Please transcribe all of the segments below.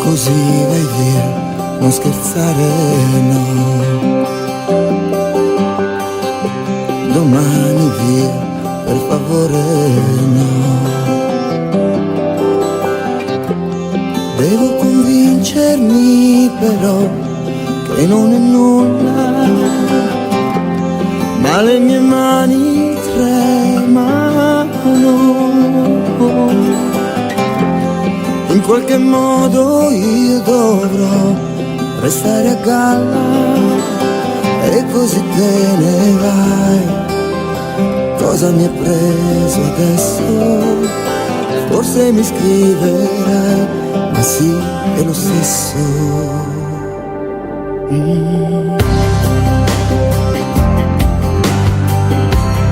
così vai via, non scherzare no. Domani via, per favore no. Devo convincermi però che non è nulla, ma le mie mani tremano. In qualche modo io dovrò restare a galla e così te ne vai. Cosa mi ha preso adesso? Forse mi scriverai, ma sì, è lo stesso.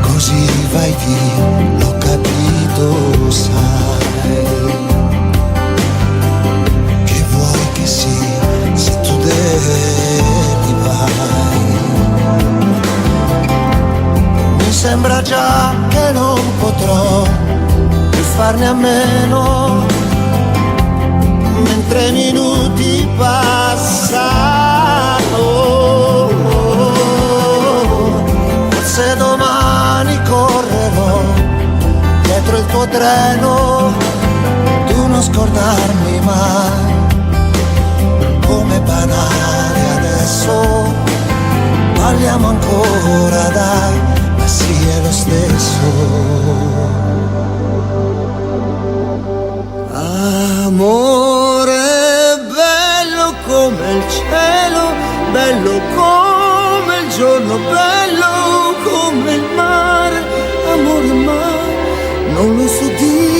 Così vai via, l'ho capito, sai. Che vuoi che sia, se tu devi vai. Mi sembra già che non potrò più farne a meno, mentre i minuti passano. Forse domani correrò dietro il tuo treno, tu non scordarmi mai. Come banale adesso, parliamo ancora dai, ma sì è lo stesso. Amore bello come il cielo, bello come il giorno, bello come il mare. Amore ma non lo so dire.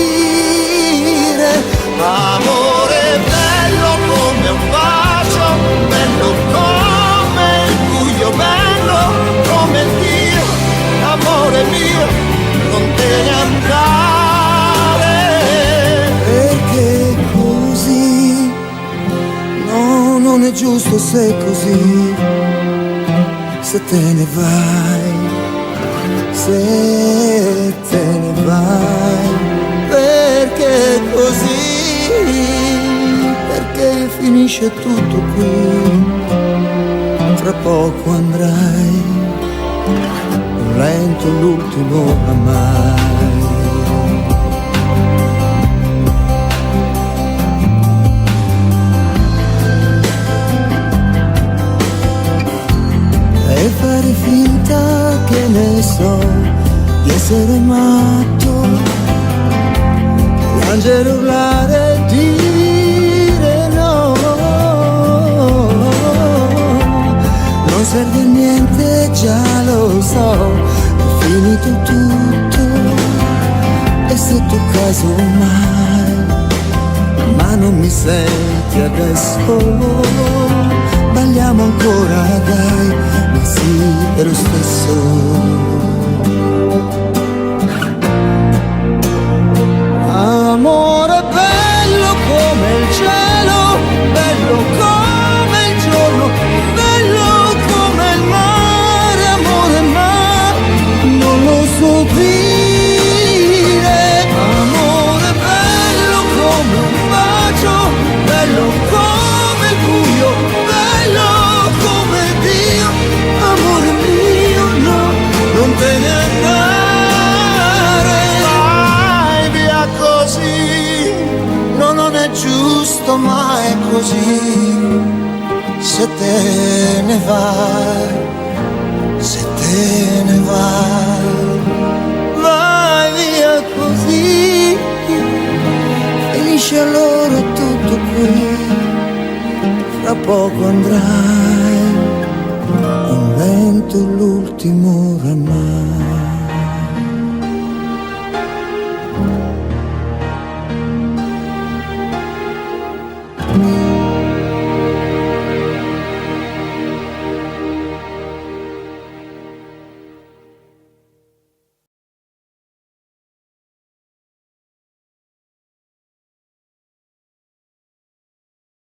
Amore bello come un bacio, bello come il buio, bello come il Dio. Amore mio, non te ne andare, perché così no, non è giusto se è così. Se te ne vai, se te ne vai, perché così, perché finisce tutto qui. Tra poco andrai, lento l'ultimo oramai. E fare finta che ne so di essere matto, piangere, urlare, dire no. Non serve a niente, già lo so, è finito tutto. E se tu caso mai, ma non mi senti adesso, balliamo ancora dai, ma sì è lo stesso. Amore bello come il cielo, bello come il giorno, bello come il mare. Amore ma non lo so dire. Amore bello come un bacio, bello come il buio, bello come Dio. Amore mio no, non te ne andare, vai via così. No, non è giusto ma è così. Se te ne vai, se te ne vai, vai via così. Finisce allora tutto qui. Tra poco andrai, in vento l'ultimo oramai.